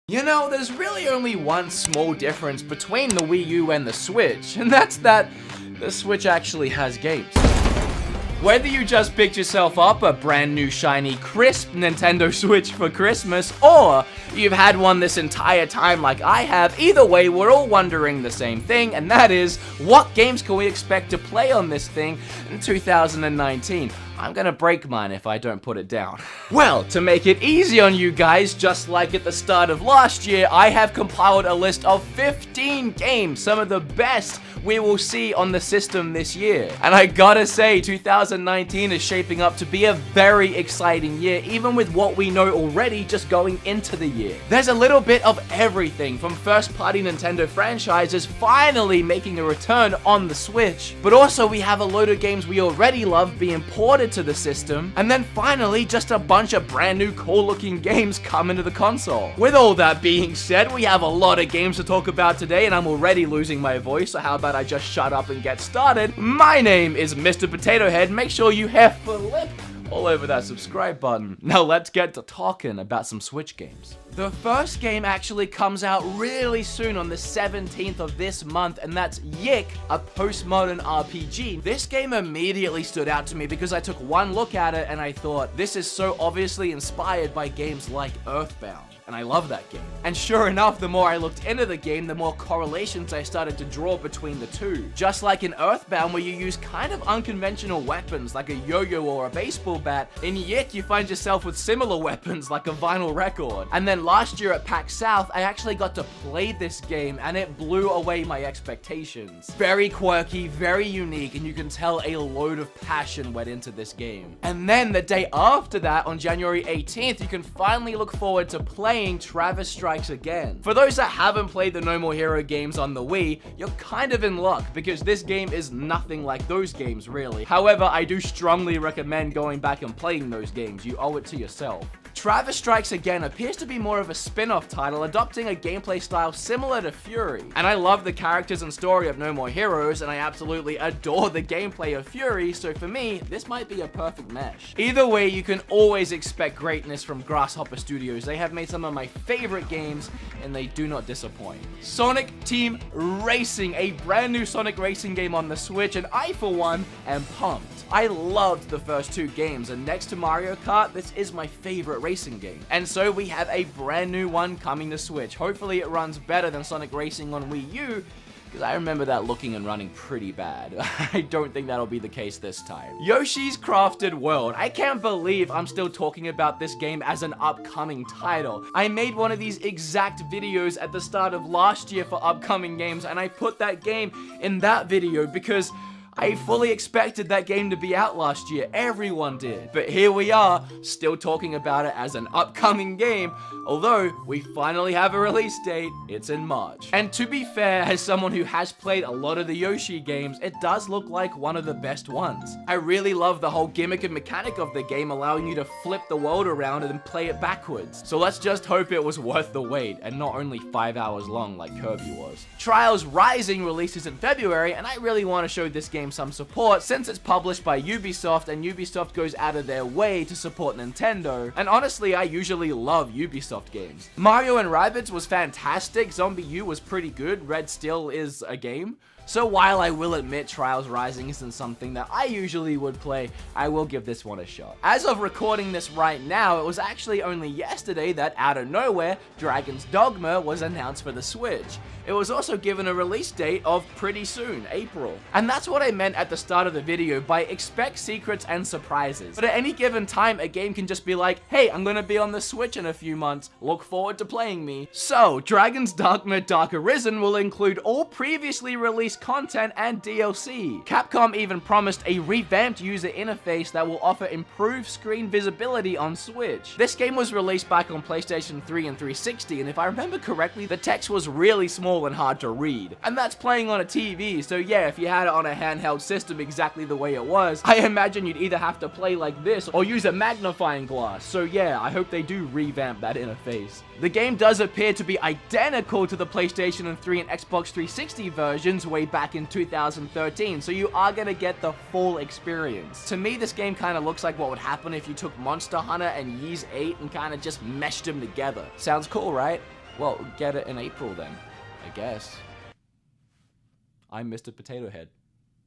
You know, there's really only one small difference between the Wii U and the Switch, and that's that the Switch actually has games. Whether you just picked yourself up a brand new shiny crisp Nintendo Switch for Christmas, or you've had one this entire time like I have, either way, we're all wondering the same thing, and that is, what games can we expect to play on this thing in 2019? I'm gonna break mine if I don't put it down. Well, to make it easy on you guys, just like at the start of last year, I have compiled a list of 15 games, some of the best we will see on the system this year. And I gotta say, 2019 is shaping up to be a very exciting year, even with what we know already just going into the year. There's a little bit of everything, from first-party Nintendo franchises finally making a return on the Switch, but also we have a load of games we already love being ported to the system, and then finally just a bunch of brand new cool looking games coming to the console. With all that being said, we have a lot of games to talk about today, and I'm already losing my voice, so how about I just shut up and get started? My name is Mr. Potato Head. Make sure you flip all over that subscribe button. Now let's get to talking about some Switch games. The first game actually comes out really soon on the 17th of this month, and that's Yik, a postmodern RPG. This game immediately stood out to me because I took one look at it and I thought, this is so obviously inspired by games like Earthbound. And I love that game. And sure enough, the more I looked into the game, the more correlations I started to draw between the two. Just like in Earthbound, where you use kind of unconventional weapons like a yo-yo or a baseball bat, in Yik you find yourself with similar weapons like a vinyl record. And then last year at PAX South, I actually got to play this game and it blew away my expectations. Very quirky, very unique, and you can tell a load of passion went into this game. And then the day after that, on January 18th, you can finally look forward to playing Travis Strikes Again. For those that haven't played the No More Hero games on the Wii, you're kind of in luck because this game is nothing like those games really. However, I do strongly recommend going back and playing those games. You owe it to yourself. Travis Strikes Again appears to be more of a spin-off title, adopting a gameplay style similar to Fury. And I love the characters and story of No More Heroes, and I absolutely adore the gameplay of Fury, so for me, this might be a perfect mesh. Either way, you can always expect greatness from Grasshopper Studios. They have made some of my favorite games, and they do not disappoint. Sonic Team Racing, a brand new Sonic racing game on the Switch, and I, for one, am pumped. I loved the first two games, and next to Mario Kart, this is my favorite racing game. And so we have a brand new one coming to Switch. Hopefully it runs better than Sonic Racing on Wii U, because I remember that looking and running pretty bad. I don't think that'll be the case this time. Yoshi's Crafted World. I can't believe I'm still talking about this game as an upcoming title. I made one of these exact videos at the start of last year for upcoming games, and I put that game in that video because I fully expected that game to be out last year. Everyone did. But here we are, still talking about it as an upcoming game, although we finally have a release date. It's in March. And to be fair, as someone who has played a lot of the Yoshi games, it does look like one of the best ones. I really love the whole gimmick and mechanic of the game, allowing you to flip the world around and then play it backwards. So let's just hope it was worth the wait, and not only 5 hours long like Kirby was. Trials Rising releases in February, and I really want to show this game some support since it's published by Ubisoft, and Ubisoft goes out of their way to support Nintendo, and honestly I usually love Ubisoft games. Mario and Rabbids was fantastic, Zombie U was pretty good, Red still is a game. So while I will admit Trials Rising isn't something that I usually would play, I will give this one a shot. As of recording this right now, it was actually only yesterday that out of nowhere, Dragon's Dogma was announced for the Switch. It was also given a release date of pretty soon, April. And that's what I meant at the start of the video by expect secrets and surprises. But at any given time, a game can just be like, hey, I'm gonna be on the Switch in a few months, look forward to playing me. So, Dragon's Dogma Dark Arisen will include all previously released content and DLC. Capcom even promised a revamped user interface that will offer improved screen visibility on Switch. This game was released back on PlayStation 3 and 360, and if I remember correctly, the text was really small and hard to read. And that's playing on a TV, so yeah, if you had it on a handheld system exactly the way it was, I imagine you'd either have to play like this or use a magnifying glass. So yeah, I hope they do revamp that interface. The game does appear to be identical to the PlayStation 3 and Xbox 360 versions way back in 2013, so you are gonna get the full experience. To me, this game kind of looks like what would happen if you took Monster Hunter and Ys 8 and kind of just meshed them together. Sounds cool, right? Well, get it in April then, I guess. I'm Mr. Potato Head.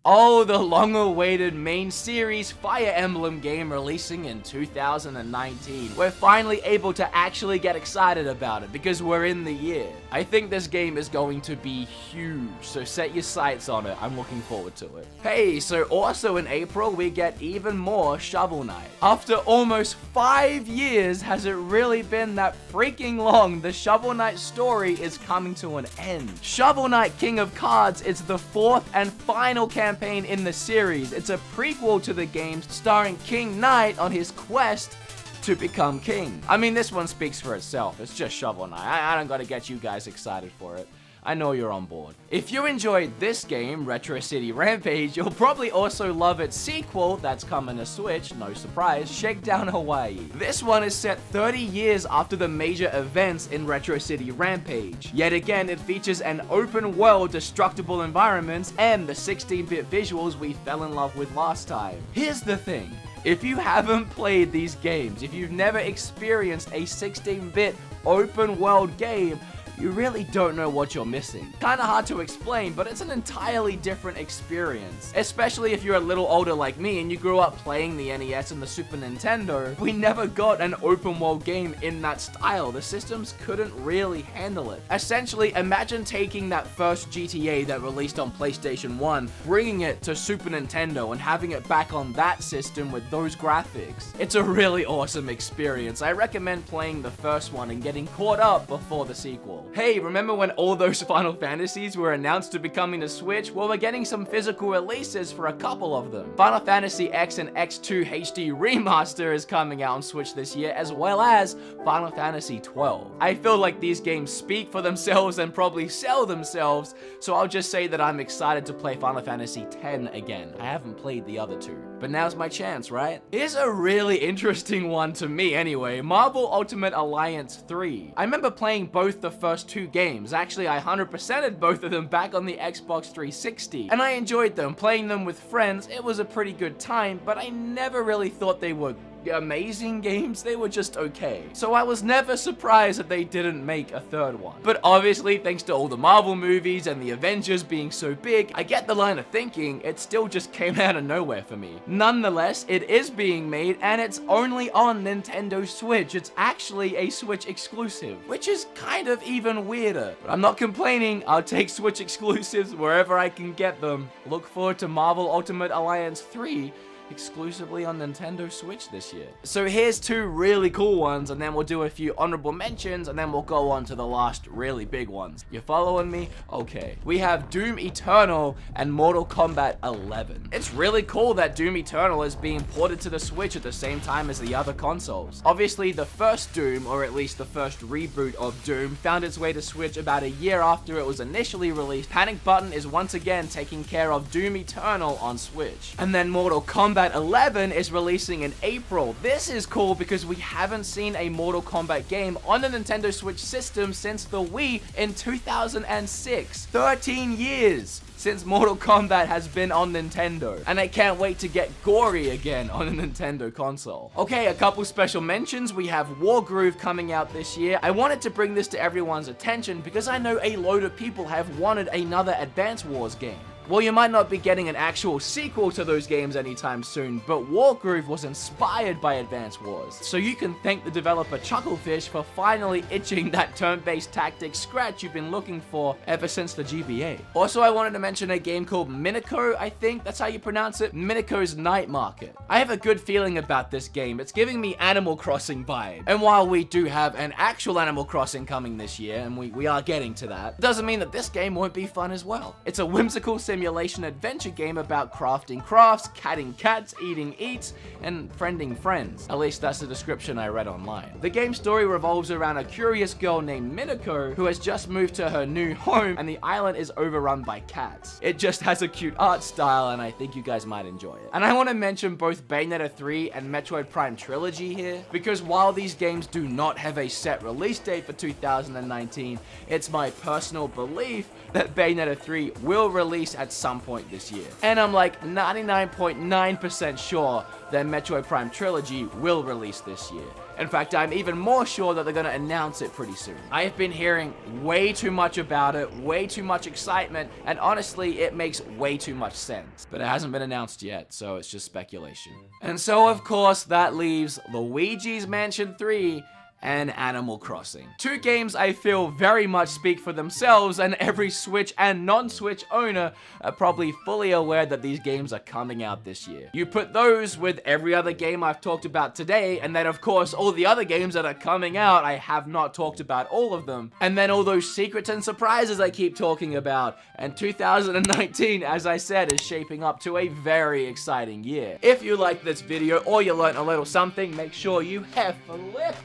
Oh, the long-awaited main series Fire Emblem game releasing in 2019. We're finally able to actually get excited about it because we're in the year. I think this game is going to be huge, so set your sights on it. I'm looking forward to it. Hey, so also in April, we get even more Shovel Knight. After almost 5 years, has it really been that freaking long? The Shovel Knight story is coming to an end. Shovel Knight King of Cards is the 4th and final campaign in the series. It's a prequel to the games starring King Knight on his quest to become king. I mean, this one speaks for itself. It's just Shovel Knight. I don't gotta get you guys excited for it. I know you're on board. If you enjoyed this game, Retro City Rampage, you'll probably also love its sequel that's coming to Switch, no surprise, Shakedown Hawaii. This one is set 30 years after the major events in Retro City Rampage. Yet again, it features an open world, destructible environments, and the 16-bit visuals we fell in love with last time. Here's the thing. If you haven't played these games, if you've never experienced a 16-bit open world game, you really don't know what you're missing. Kinda hard to explain, but it's an entirely different experience. Especially if you're a little older like me and you grew up playing the NES and the Super Nintendo. We never got an open world game in that style. The systems couldn't really handle it. Essentially, imagine taking that first GTA that released on PlayStation 1, bringing it to Super Nintendo and having it back on that system with those graphics. It's a really awesome experience. I recommend playing the first one and getting caught up before the sequel. Hey, remember when all those Final Fantasies were announced to be coming to Switch? Well, we're getting some physical releases for a couple of them. Final Fantasy X and X2 HD Remaster is coming out on Switch this year, as well as Final Fantasy 12. I feel like these games speak for themselves and probably sell themselves, so I'll just say that I'm excited to play Final Fantasy X again. I haven't played the other two, but now's my chance, right? Here's a really interesting one to me anyway, Marvel Ultimate Alliance 3. I remember playing both the first two games. Actually, I 100%ed both of them back on the Xbox 360, and I enjoyed them. Playing them with friends, it was a pretty good time, but I never really thought they were amazing games. They were just okay. So I was never surprised that they didn't make a third one. But obviously, thanks to all the Marvel movies and the Avengers being so big, I get the line of thinking, it still just came out of nowhere for me. Nonetheless, it is being made and it's only on Nintendo Switch. It's actually a Switch exclusive, which is kind of even weirder. But I'm not complaining. I'll take Switch exclusives wherever I can get them. Look forward to Marvel Ultimate Alliance 3 exclusively on Nintendo Switch this year. So here's two really cool ones, and then we'll do a few honorable mentions, and then we'll go on to the last really big ones. You following me? Okay. We have Doom Eternal and Mortal Kombat 11. It's really cool that Doom Eternal is being ported to the Switch at the same time as the other consoles. Obviously, the first Doom, or at least the first reboot of Doom, found its way to Switch about a year after it was initially released. Panic Button is once again taking care of Doom Eternal on Switch. And then Mortal Kombat 11 is releasing in April. This is cool because we haven't seen a Mortal Kombat game on the Nintendo Switch system since the Wii in 2006. 13 years since Mortal Kombat has been on Nintendo, and I can't wait to get gory again on a Nintendo console. Okay, a couple special mentions. We have Wargroove coming out this year. I wanted to bring this to everyone's attention because I know a load of people have wanted another Advance Wars game. Well, you might not be getting an actual sequel to those games anytime soon, but Wargroove was inspired by Advance Wars. So you can thank the developer Chucklefish for finally itching that turn-based tactics scratch you've been looking for ever since the GBA. Also, I wanted to mention a game called Miniko, I think that's how you pronounce it. Miniko's Night Market. I have a good feeling about this game. It's giving me Animal Crossing vibe. And while we do have an actual Animal Crossing coming this year, and we are getting to that, doesn't mean that this game won't be fun as well. It's a whimsical simulation adventure game about crafting crafts, catting cats, eating eats, and friending friends. At least that's the description I read online. The game's story revolves around a curious girl named Miniko who has just moved to her new home, and the island is overrun by cats. It just has a cute art style, and I think you guys might enjoy it. And I want to mention both Bayonetta 3 and Metroid Prime Trilogy here, because while these games do not have a set release date for 2019, it's my personal belief that Bayonetta 3 will release at some point this year. And I'm like 99.9% sure that Metroid Prime Trilogy will release this year. In fact, I'm even more sure that they're gonna announce it pretty soon. I have been hearing way too much about it, way too much excitement, and honestly, it makes way too much sense. But it hasn't been announced yet, so it's just speculation. And so, of course, that leaves Luigi's Mansion 3 and Animal Crossing. Two games I feel very much speak for themselves, and every Switch and non-Switch owner are probably fully aware that these games are coming out this year. You put those with every other game I've talked about today, and then of course all the other games that are coming out, I have not talked about all of them, and then all those secrets and surprises I keep talking about, and 2019, as I said, is shaping up to a very exciting year. If you liked this video or you learned a little something, make sure you have flip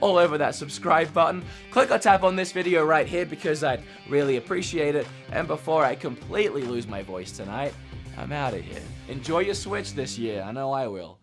all over that subscribe button. Click or tap on this video right here because I'd really appreciate it. And before I completely lose my voice tonight, I'm out of here. Enjoy your Switch this year. I know I will.